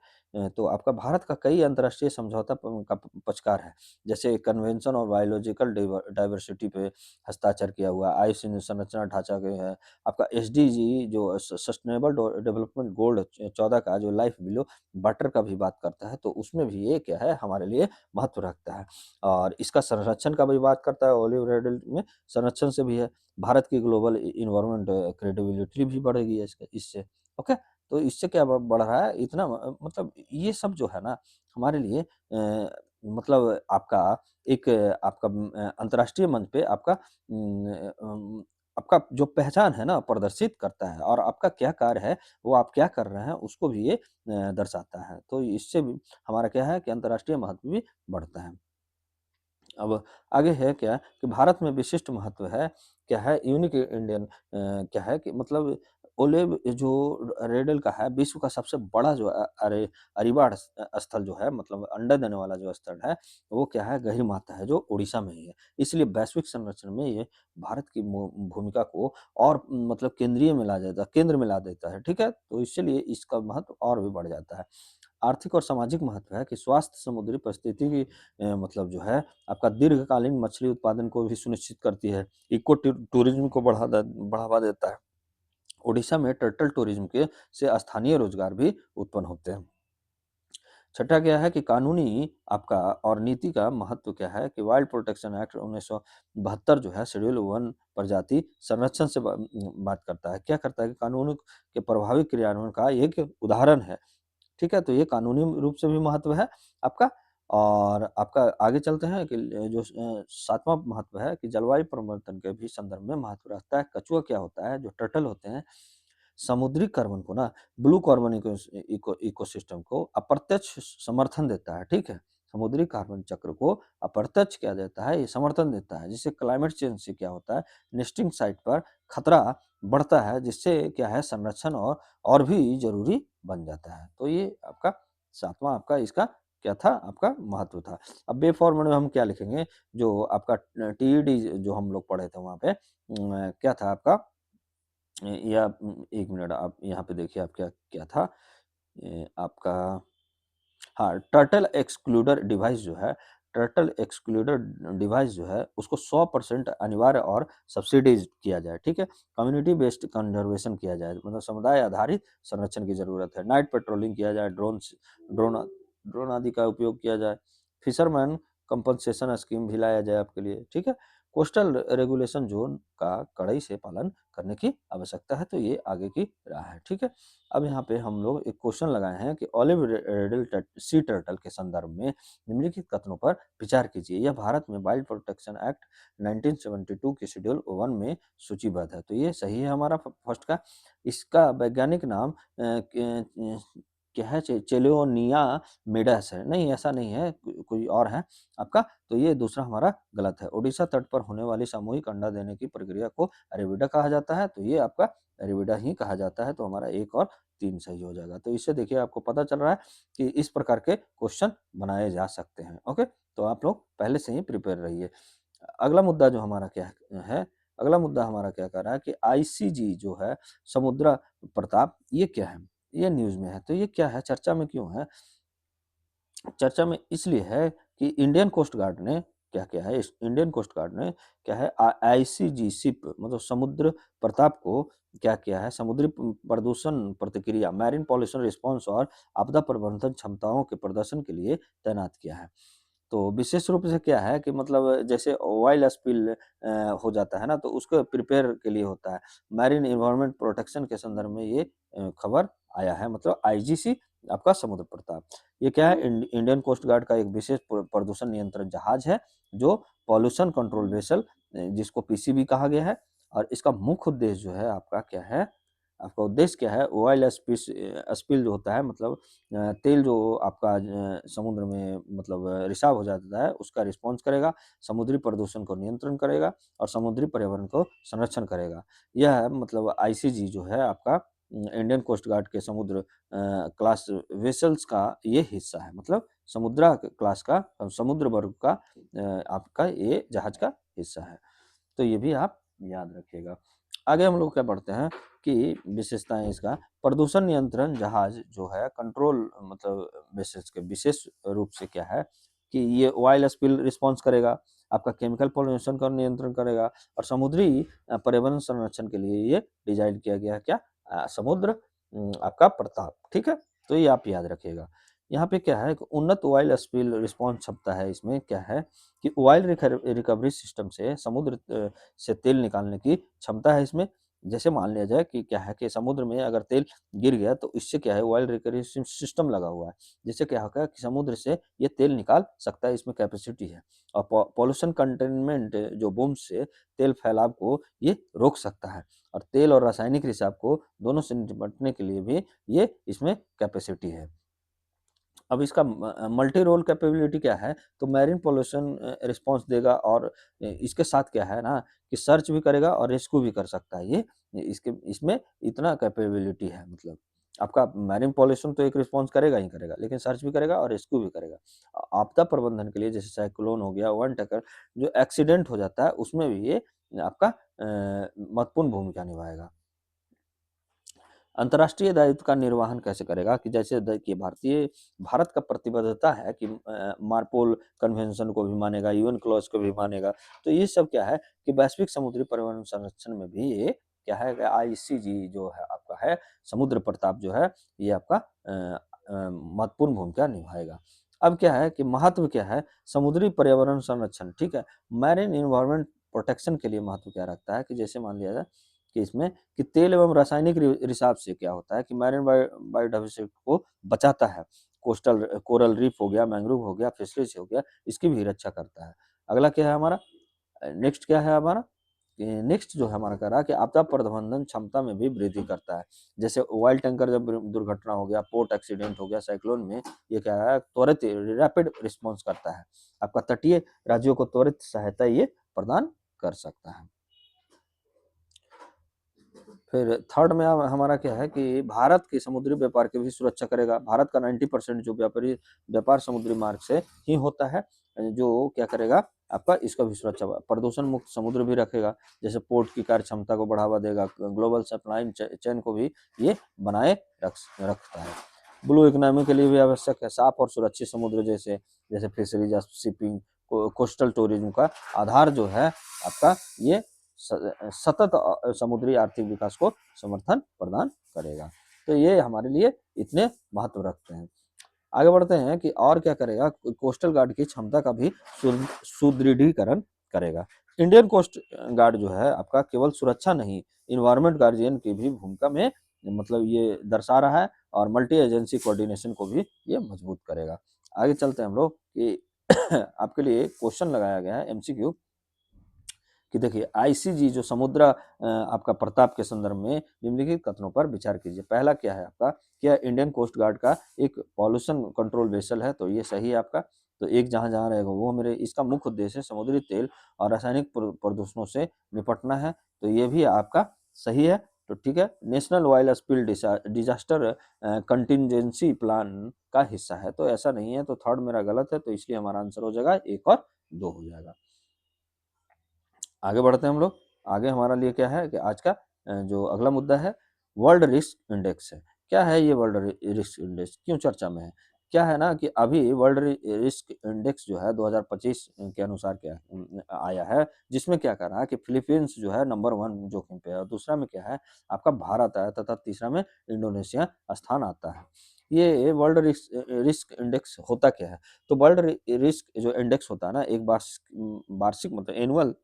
तो आपका भारत का कई अंतर्राष्ट्रीय समझौता का पक्षकार है। जैसे कन्वेंशन ऑन बायोलॉजिकल डाइवर्सिटी पे हस्ताक्षर किया हुआ, आयुष संरचना ढांचा जो है, आपका एसडीजी जो सस्टेनेबल डेवलपमेंट गोल्ड 14 का जो लाइफ बिलो वाटर का भी बात करता है, तो उसमें भी ये क्या है, हमारे लिए महत्व रखता है। और इसका संरक्षण का भी बात करता है, ओलिव रेडल में संरक्षण से भी है। भारत की ग्लोबल इन्वायरमेंट क्रेडिबिलिटी भी बढ़ेगी इससे, ओके? तो इससे क्या बढ़ रहा है, इतना मतलब ये सब जो है ना, हमारे लिए मतलब आपका एक आपका अंतर्राष्ट्रीय मंच पे आपका जो पहचान है ना प्रदर्शित करता है, और आपका क्या कार्य है, वो आप क्या कर रहे हैं, उसको भी ये दर्शाता है। तो इससे भी हमारा क्या है कि अंतर्राष्ट्रीय महत्व भी बढ़ता है। अब आगे है क्या कि भारत में विशिष्ट महत्व है, क्या है यूनिक इंडियन क्या है कि मतलब ओलिव जो रेडल का है, विश्व का सबसे बड़ा जो अरीवाड़ स्थल जो है, मतलब अंडा देने वाला जो स्थल है, वो क्या है, गहीरमाथा है, जो उड़ीसा में ही है। इसलिए वैश्विक संरक्षण में ये भारत की भूमिका को और मतलब केंद्र में ला देता है, ठीक है? तो इसीलिए इसका महत्व और भी बढ़ जाता है। आर्थिक और सामाजिक महत्व है कि स्वास्थ्य समुद्री परिस्थिति की मतलब जो है आपका दीर्घकालीन मछली उत्पादन को भी सुनिश्चित करती है। इको टूरिज्म को बढ़ावा देता है। ओडिशा में टर्टल टूरिज्म के से स्थानीय रोजगार भी उत्पन्न होते हैं। छठा क्या है कि कानूनी आपका और नीति का महत्व क्या है कि वाइल्ड प्रोटेक्शन एक्ट 1972 जो है शेड्यूल वन प्रजाति संरक्षण से बात करता है। क्या करता है कि कानून के प्रभावी क्रियान्वयन का एक उदाहरण है। ठीक है, तो ये कानूनी रूप से भी महत्व है आपका। और आपका आगे चलते हैं कि जो सातवां महत्व है कि जलवायु परिवर्तन के भी संदर्भ में महत्व रखता है। कछुआ क्या होता है, जो टर्टल होते हैं, समुद्री कार्बन को ना ब्लू कार्बन इकोसिस्टम को अप्रत्यक्ष समर्थन देता है, ठीक है? समुद्री कार्बन चक्र को अप्रत्यक्ष क्या देता है, ये समर्थन देता है, जिससे क्लाइमेट चेंज से क्या होता है, नेस्टिंग साइट पर खतरा बढ़ता है, जिससे क्या है संरक्षण और भी ज़रूरी बन जाता है। तो ये आपका 7वां आपका इसका क्या था, आपका महत्व था। अब बे फॉर्मेट में हम क्या लिखेंगे, जो आपका टीईडी जो हम लोग पढ़े थे वहाँ पे क्या था आपका या 1 मिनट आप यहाँ पे देखिए आप क्या क्या था आपका हाँ, टर्टल एक्सक्लूडर डिवाइस जो है, उसको 100% अनिवार्य और सब्सिडाइज़ किया जाए, ठीक है? कम्युनिटी बेस्ड कंज़र्वेशन किया जाए, मतलब समुदाय आधारित संरक्षण की ज़रूरत है। नाइट पेट्रोलिंग किया जाए, ड्रोन ड्रोन आदि का उपयोग किया जाए। फिशरमैन कंपनसेशन स्कीम भी लाया जाए आपके लिए, ठीक है? कोस्टल रेगुलेशन ज़ोन का कड़ाई से पालन करने की आवश्यकता है, तो ये आगे की राह है, ठीक है? अब यहाँ पे हम लोग एक क्वेश्चन लगाए हैं कि ऑलिव रिडल सी टर्टल के संदर्भ में निम्नलिखित कथनों पर विचार कीजिए। यह भारत में वाइल्ड प्रोटेक्शन एक्ट 1972 के शेड्यूल 1 में सूचीबद्ध है। तो ये सही है हमारा फर्स्ट का। इसका वैज्ञानिक नाम क्या है, चेलोनिया मेडस है। नहीं, ऐसा नहीं है, कोई और है आपका। तो ये दूसरा हमारा गलत है। ओडिशा तट पर होने वाली सामूहिक अंडा देने की प्रक्रिया को अरेबिडा कहा जाता है। तो ये आपका अरेबिडा ही कहा जाता है। तो हमारा 1 और 3 सही हो जाएगा। तो इससे देखिए आपको पता चल रहा है कि इस प्रकार के क्वेश्चन बनाए जा सकते हैं। ओके, तो आप लोग पहले से ही प्रिपेयर रहिए। अगला मुद्दा जो हमारा क्या है, अगला मुद्दा हमारा क्या कह रहा है कि आईसीजी जो है समुद्र प्रताप, ये क्या है? ये न्यूज़ में है। तो ये क्या है, चर्चा में क्यों है? चर्चा में इसलिए है कि इंडियन कोस्ट गार्ड ने क्या किया है, इंडियन कोस्ट गार्ड ने क्या है आईसीजी शिप मतलब समुद्र प्रताप को क्या किया है, समुद्री प्रदूषण प्रतिक्रिया, मैरीन पॉल्यूशन रिस्पॉन्स और आपदा प्रबंधन क्षमताओं के प्रदर्शन के लिए तैनात किया है। तो विशेष रूप से क्या है कि मतलब जैसे ऑयल स्पिल हो जाता है ना, तो उसको प्रिपेयर के लिए होता है। मैरीन एनवायरनमेंट प्रोटेक्शन के संदर्भ में ये खबर आया है, मतलब आईजीसी आपका समुद्र प्रताप। ये क्या है, इंडियन कोस्ट गार्ड का एक विशेष प्रदूषण नियंत्रण जहाज है, जो पॉल्यूशन कंट्रोल वेसल जिसको पीसीबी कहा गया है। और इसका मुख्य उद्देश्य जो है आपका क्या है, आपका उद्देश्य क्या है, ऑयल स्पिल जो होता है, मतलब तेल जो आपका समुद्र में मतलब रिसाव हो जाता है, उसका रिस्पॉन्स करेगा, समुद्री प्रदूषण को नियंत्रण करेगा और समुद्री पर्यावरण को संरक्षण करेगा। यह मतलब आईसीजी जो है आपका इंडियन कोस्ट गार्ड के समुद्र क्लास वेसल्स का ये हिस्सा है, मतलब समुद्रा क्लास का समुद्र वर्ग का आपका ये जहाज का हिस्सा है। तो ये भी आप याद रखिएगा। आगे हम लोग क्या पढ़ते हैं कि विशेषताएँ इसका, प्रदूषण नियंत्रण जहाज जो है कंट्रोल मतलब बेसिस के विशेष रूप से क्या है कि ये ऑयल स्पिल रिस्पॉन्स करेगा, आपका केमिकल पॉल्यूशन का नियंत्रण करेगा और समुद्री पर्यावरण संरक्षण के लिए ये डिज़ाइन किया गया है क्या समुद्र आपका प्रताप, ठीक है? तो ये आप याद रखिएगा। यहाँ पे क्या है कि उन्नत ऑयल स्पिल रिस्पॉन्स क्षमता है, इसमें क्या है कि ऑयल रिकवरी सिस्टम से समुद्र से तेल निकालने की क्षमता है इसमें। जैसे मान लिया जाए कि क्या है कि समुद्र में अगर तेल गिर गया तो इससे क्या है ऑयल रिकवरी सिस्टम लगा हुआ है। जिससे क्या होगा कि समुद्र से ये तेल निकाल सकता है, इसमें कैपेसिटी है। और पॉल्यूशन कंटेनमेंट जो बूम से तेल फैलाव को ये रोक सकता है। और तेल और रासायनिक रिसाव को दोनों से निपटने के लिए भी ये इसमें कैपेसिटी है। अब इसका मल्टी रोल कैपेबिलिटी क्या है, तो मैरीन पॉल्यूशन रिस्पॉन्स देगा और इसके साथ क्या है ना कि सर्च भी करेगा और रेस्क्यू भी कर सकता है ये। इसके इसमें इतना कैपेबिलिटी है, मतलब आपका मैरीन पॉल्यूशन तो एक रिस्पॉन्स करेगा ही करेगा, लेकिन सर्च भी करेगा और रेस्क्यू भी करेगा। आपदा प्रबंधन के लिए जैसे साइक्लोन हो गया, वन टकर जो एक्सीडेंट हो जाता है, उसमें भी ये आपका महत्वपूर्ण भूमिका निभाएगा। अंतर्राष्ट्रीय दायित्व का निर्वहन कैसे करेगा कि जैसे देखिए भारत का प्रतिबद्धता है कि मार्पोल कन्वेंशन को भी मानेगा, यूएन क्लॉज को भी मानेगा। तो ये सब क्या है कि वैश्विक समुद्री पर्यावरण संरक्षण में भी ये क्या है कि आईसीजी जो है आपका है, समुद्र प्रताप जो है ये आपका महत्वपूर्ण भूमिका निभाएगा। अब क्या है कि महत्व क्या है, समुद्री पर्यावरण संरक्षण, ठीक है? मैरीन एनवायरनमेंट प्रोटेक्शन के लिए महत्व क्या रखता है कि जैसे मान लिया जाए कि इसमें कि तेल एवं रासायनिक रिसाव से क्या होता है कि मैरीन बायोडायवर्सिटी को बचाता है। कोस्टल कोरल रीफ हो गया, मैंग्रोव हो गया, फिशरीज हो गया, इसकी भी रक्षा करता है। अगला क्या है हमारा, नेक्स्ट क्या है हमारा, नेक्स्ट जो है हमारा कह रहा है कि आपदा प्रबंधन क्षमता में भी वृद्धि करता है। जैसे ऑयल टैंकर जब दुर्घटना हो गया, पोर्ट एक्सीडेंट हो गया, साइक्लोन में, ये क्या है त्वरित रैपिड रिस्पॉन्स करता है। आपका तटीय राज्यों को त्वरित सहायता ये प्रदान कर सकता है। फिर थर्ड में अब हमारा क्या है कि भारत के समुद्री व्यापार की भी सुरक्षा करेगा। भारत का 90% जो व्यापार समुद्री मार्ग से ही होता है, जो क्या करेगा आपका इसका भी सुरक्षा, प्रदूषण मुक्त समुद्र भी रखेगा। जैसे पोर्ट की कार्य क्षमता को बढ़ावा देगा, ग्लोबल सप्लाई चेन को भी ये बनाए रखता है। ब्लू इकोनॉमी के लिए भी आवश्यक है। साफ और सुरक्षित समुद्र जैसे जैसे फिशरीज, शिपिंग, कोस्टल टूरिज्म का आधार जो है आपका ये सतत समुद्री आर्थिक विकास को समर्थन प्रदान करेगा। तो ये हमारे लिए इतने महत्व रखते हैं। आगे बढ़ते हैं कि और क्या करेगा, कोस्टल गार्ड की क्षमता का भी सुदृढ़ीकरण करेगा। इंडियन कोस्ट गार्ड जो है आपका केवल सुरक्षा नहीं, इन्वायरमेंट गार्जियन की भी भूमिका में मतलब ये दर्शा रहा है, और मल्टी एजेंसी कोऑर्डिनेशन को भी ये मजबूत करेगा। आगे चलते हैं हम लोग कि आपके लिए क्वेश्चन लगाया गया है एमसीक्यू कि देखिए आईसीजी जो समुद्र आपका प्रताप के संदर्भ में निम्नलिखित कथनों पर विचार कीजिए। पहला क्या है आपका, क्या इंडियन कोस्ट गार्ड का एक पॉल्यूशन कंट्रोल वेसल है, तो ये सही है आपका। तो एक जहां जहां रहेगा वो मेरे, इसका मुख्य उद्देश्य समुद्री तेल और रासायनिक प्रदूषणों से निपटना है, तो ये भी आपका सही है। तो ठीक है, national oil spill disaster contingency plan का हिस्सा है, तो ऐसा नहीं है, तो थर्ड मेरा गलत है, तो इसलिए हमारा आंसर हो जाएगा 1 और 2 हो जाएगा। आगे बढ़ते हैं हम लोग। आगे हमारा लिए क्या है कि आज का जो अगला मुद्दा है, वर्ल्ड रिस्क इंडेक्स है। क्या है ये वर्ल्ड रिस्क इंडेक्स, क्यों चर्चा में है? क्या है ना कि अभी वर्ल्ड रिस्क इंडेक्स जो है 2025 के अनुसार क्या आया है, जिसमें क्या कर रहा है कि फिलीपींस जो है नंबर 1 जोखिम पे है, और दूसरा में क्या है आपका भारत है, तथा तीसरा में इंडोनेशिया स्थान आता है। ये वर्ल्ड रिस्क इंडेक्स होता क्या है? तो वर्ल्ड रिस्क जो इंडेक्स होता है ना, एक वार्षिक मतलब एनुअल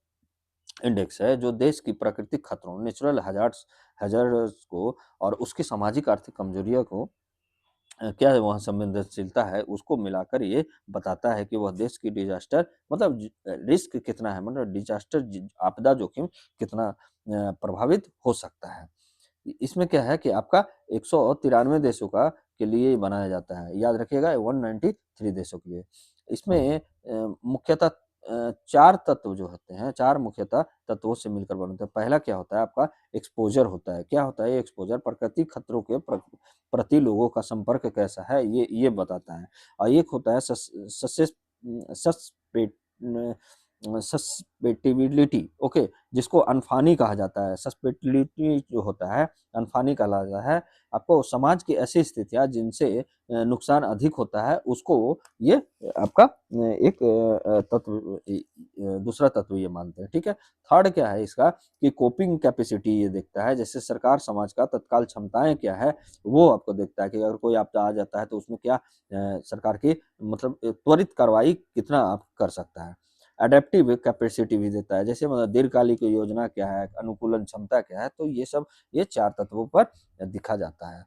इंडेक्स है, जो देश की प्राकृतिक खतरों, नेचुरल हैजार्ड्स को और उसकी सामाजिक आर्थिक कमजोरियों को क्या है वहाँ संवेदनशीलता है, उसको मिलाकर ये बताता है कि वह देश की डिजास्टर मतलब रिस्क कितना है, मतलब डिजास्टर आपदा जोखिम कितना प्रभावित हो सकता है। इसमें क्या है कि आपका 193 देशों का के लिए बनाया जाता है, याद रखिएगा 193 देशों के लिए। इसमें मुख्यतः 4 तत्व जो होते हैं, 4 मुख्यतः तत्वों से मिलकर बनते हैं। पहला क्या होता है आपका एक्सपोज़र होता है। क्या होता है ये एक्सपोज़र? प्राकृतिक खतरों के प्रति लोगों का संपर्क कैसा है, ये बताता है। और एक होता है सस्पेक्ट सस्पेक्टिबिलिटी, ओके, जिसको अनफानी कहा जाता है। सस्पेक्टिबिलिटी जो होता है, अनफानी कहा जाता है। आपको समाज की ऐसी स्थितियाँ जिनसे नुकसान अधिक होता है, उसको ये आपका एक दूसरा तत्व ये मानते हैं, ठीक है। थर्ड क्या है इसका कि कोपिंग कैपेसिटी ये देखता है, जैसे सरकार समाज का तत्काल क्षमताएं क्या है, वो आपको देखता है कि अगर कोई आपदा आ जाता है तो उसमें क्या सरकार की मतलब त्वरित कार्रवाई कितना आप कर सकता है। एडेप्टिव कैपेसिटी भी देता है, जैसे मतलब दीर्घकालिक योजना क्या है, अनुकूलन क्षमता क्या है, तो ये सब ये 4 तत्वों पर दिखा जाता है,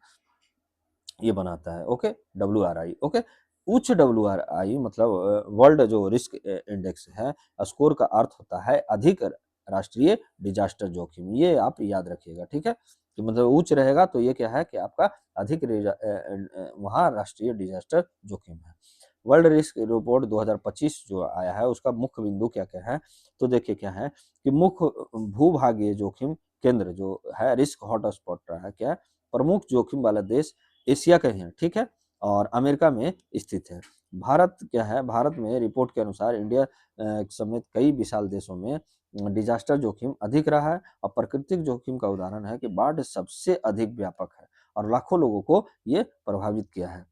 ये बनाता है, ओके, WRI, ओके। उच्च WRI मतलब वर्ल्ड जो रिस्क इंडेक्स है, स्कोर का अर्थ होता है अधिक राष्ट्रीय डिजास्टर जोखिम, ये आप याद रखिएगा, ठीक है। कि मतलब उच्च रहेगा तो ये क्या है कि आपका अधिक वहाँ राष्ट्रीय डिजास्टर जोखिम है। वर्ल्ड रिस्क रिपोर्ट 2025 जो आया है, उसका मुख्य बिंदु क्या-क्या है? तो देखिए क्या है कि मुख्य भूभागीय जोखिम केंद्र जो है, रिस्क हॉटस्पॉट रहा है क्या? प्रमुख जोखिम वाला देश एशिया के हैं, ठीक है? और अमेरिका में स्थित है। भारत क्या है? भारत में रिपोर्ट के अनुसार इंडिया समेत कई विशाल देशों में डिजास्टर जोखिम अधिक रहा है, और प्राकृतिक जोखिम का उदाहरण है कि बाढ़ सबसे अधिक व्यापक है। और लाखों लोगों को ये प्रभावित किया है।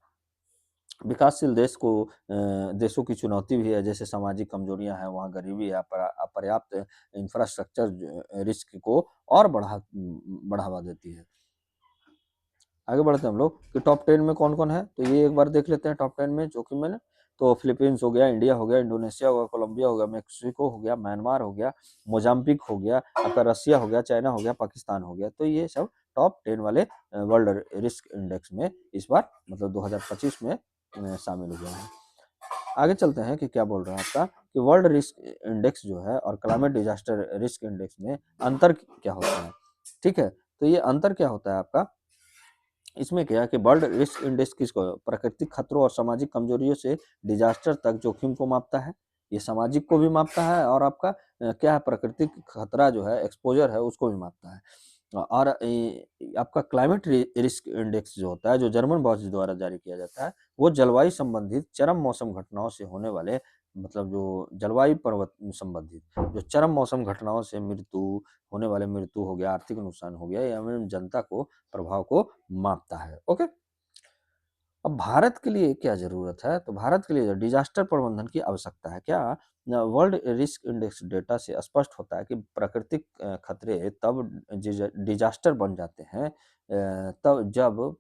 विकासशील देशों की चुनौती भी है, जैसे सामाजिक कमजोरियां हैं, वहाँ गरीबी या अपर्याप्त इंफ्रास्ट्रक्चर रिस्क को और बढ़ावा देती है। आगे बढ़ते हैं हम लोग कि टॉप 10 में कौन-कौन है, तो ये एक बार देख लेते हैं टॉप 10 में जोखिम में। तो फिलीपींस हो गया, इंडिया हो गया, इंडोनेशिया हो गया, कोलंबिया हो गया, मेक्सिको हो गया, म्यांमार हो गया, मोजाम्बिक हो गया, आपका रसिया हो गया, चाइना हो गया, पाकिस्तान हो गया। तो ये सब टॉप 10 वाले वर्ल्ड रिस्क इंडेक्स में इस बार मतलब 2025 में शामिल हुए हैं। आगे चलते हैं कि क्या बोल रहा है आपका कि वर्ल्ड रिस्क इंडेक्स जो है और क्लाइमेट डिजास्टर रिस्क इंडेक्स में अंतर क्या होता है। ठीक है, तो ये अंतर क्या होता है आपका, इसमें क्या है कि वर्ल्ड रिस्क इंडेक्स किसको प्राकृतिक खतरों और सामाजिक कमजोरियों से डिजास्टर तक जोखिम को मापता है। ये सामाजिक को भी मापता है और आपका क्या है प्राकृतिक खतरा जो है एक्सपोजर है उसको भी मापता है। और आपका क्लाइमेट रिस्क इंडेक्स जो होता है जो जर्मन बॉडी द्वारा जारी किया जाता है वो जलवायु संबंधित चरम मौसम घटनाओं से होने वाले मतलब जो जलवायु पर्वत संबंधित जो चरम मौसम घटनाओं से होने वाले मृत्यु हो गया, आर्थिक नुकसान हो गया या एवं जनता को प्रभाव को मापता है। ओके, अब भारत के लिए क्या ज़रूरत है? तो भारत के लिए डिज़ास्टर प्रबंधन की आवश्यकता है। क्या वर्ल्ड रिस्क इंडेक्स डेटा से स्पष्ट होता है कि प्राकृतिक खतरे तब डिज़ास्टर बन जाते हैं तब जब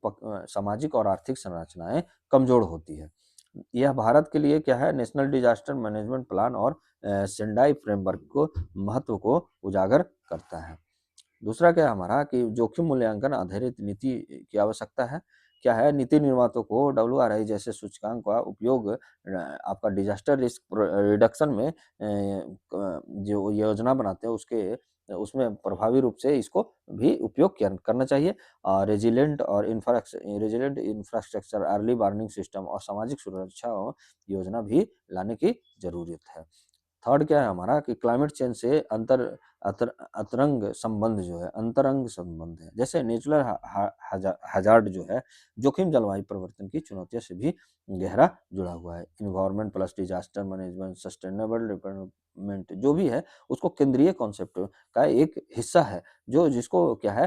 सामाजिक और आर्थिक संरचनाएँ कमज़ोर होती है। यह भारत के लिए क्या है नेशनल डिज़ास्टर मैनेजमेंट प्लान और सेंडाई फ्रेमवर्क को महत्व को उजागर करता है। दूसरा क्या है हमारा कि जोखिम मूल्यांकन आधारित नीति की आवश्यकता है। क्या है नीति निर्माताओं को डब्ल्यूआरआई जैसे सूचकांक का उपयोग आपका डिजास्टर रिस्क रिडक्शन में जो योजना बनाते हैं उसके उसमें प्रभावी रूप से इसको भी उपयोग करना चाहिए। Resilient infrastructure, early warning system और सामाजिक सुरक्षा योजना भी लाने की जरूरत है। थर्ड क्या है हमारा कि क्लाइमेट चेंज से अंतरंग संबंध है, जैसे नेचुरल हजार्ड जो है जोखिम जलवायु परिवर्तन की चुनौतियों से भी गहरा जुड़ा हुआ है। Environment plus disaster management sustainable development जो भी है उसको केंद्रीय कॉन्सेप्ट का एक हिस्सा है जो जिसको क्या है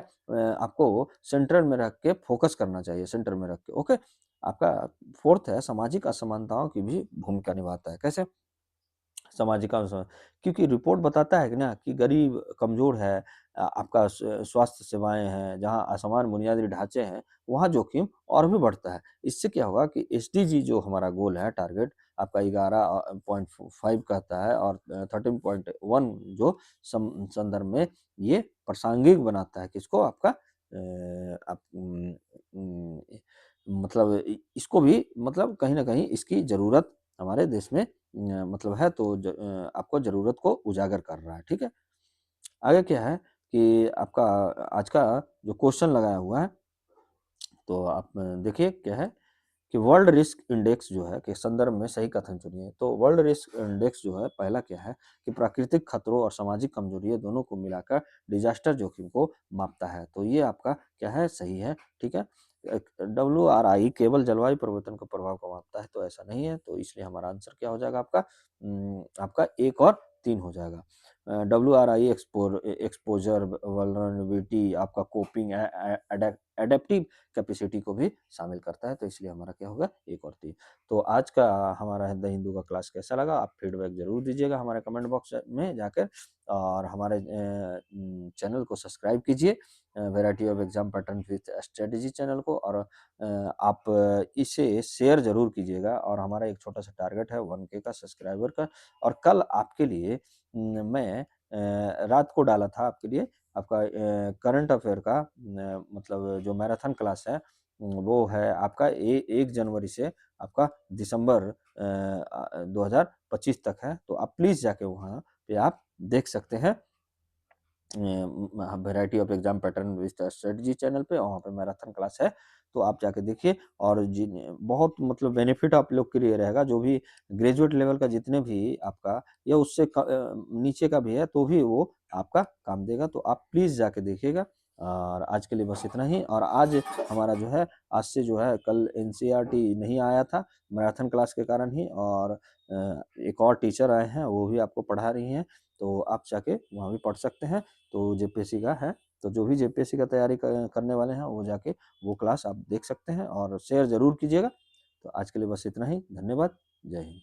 आपको सेंटर में रख के फोकस करना चाहिए, सेंटर में रख के। ओके, आपका फोर्थ है सामाजिक असमानताओं की भी भूमिका निभाता है। कैसे सामाजिक अनुसंधान, क्योंकि रिपोर्ट बताता है कि ना कि गरीब कमज़ोर है आपका स्वास्थ्य सेवाएँ हैं, जहाँ असमान बुनियादी ढाँचे हैं, वहाँ जोखिम और भी बढ़ता है। इससे क्या होगा कि एसडीजी जो हमारा गोल है टारगेट आपका 11.5 कहता है और 13.1 जो संदर्भ में ये प्रासंगिक बनाता है किसको आपका आप मतलब इसको भी मतलब कहीं न कहीं इसकी ज़रूरत हमारे देश में मतलब है तो आपको ज़रूरत को उजागर कर रहा है, ठीक है? आगे क्या है कि आपका आज का जो क्वेश्चन लगाया हुआ है, तो आप देखिए क्या है कि वर्ल्ड रिस्क इंडेक्स जो है के संदर्भ में सही कथन चुनिए। तो वर्ल्ड रिस्क इंडेक्स जो है पहला क्या है कि प्राकृतिक खतरों और सामाजिक कमजोरियों दोनों को मिलाकर डिजास्टर जोखिम को मापता है। तो ये आपका क्या है सही है, ठीक है। WRI केवल जलवायु परिवर्तन का प्रभाव को मापता है तो ऐसा नहीं है, तो इसलिए हमारा आंसर क्या हो जाएगा आपका आपका एक और तीन हो जाएगा। WRI एक्सपोजर वल्नरेबिलिटी आपका कोपिंग एडेप्टिव कैपेसिटी को भी शामिल करता है, तो इसलिए हमारा क्या होगा एक और तीन। तो आज का हमारा द हिंदू का क्लास कैसा लगा आप फीडबैक जरूर दीजिएगा हमारे कमेंट बॉक्स में जाकर, और हमारे चैनल को सब्सक्राइब कीजिए variety of exam pattern with strategy channel को, और आप इसे शेयर जरूर कीजिएगा। और हमारा एक छोटा सा टारगेट है 1K का सब्सक्राइबर का, और कल आपके लिए मैं रात को डाला था आपके लिए आपका करंट अफेयर का मतलब जो मैराथन क्लास है वो है आपका 1 जनवरी से आपका दिसंबर 2025 तक है। तो आप प्लीज़ जाके वहाँ पे आप देख सकते हैं variety of exam pattern with strategy channel पे, वहाँ पे मैराथन क्लास है, तो आप जाके देखिए। और जिन बहुत मतलब बेनिफिट आप लोग के लिए रहेगा, जो भी ग्रेजुएट लेवल का जितने भी आपका या उससे नीचे का भी है तो भी वो आपका काम देगा, तो आप प्लीज़ जाके देखिएगा। और आज के लिए बस इतना ही। और आज हमारा जो है आज से जो है कल एनसीईआरटी नहीं आया था मैराथन क्लास के कारण ही, और एक और टीचर आए हैं वो भी आपको पढ़ा रही हैं, तो आप जाके वहाँ भी पढ़ सकते हैं। तो जेपीएससी का है तो जो भी जेपीएससी का तैयारी करने वाले हैं वो जाके वो क्लास आप देख सकते हैं और शेयर ज़रूर कीजिएगा। तो आज के लिए बस इतना ही। धन्यवाद। जय हिंद।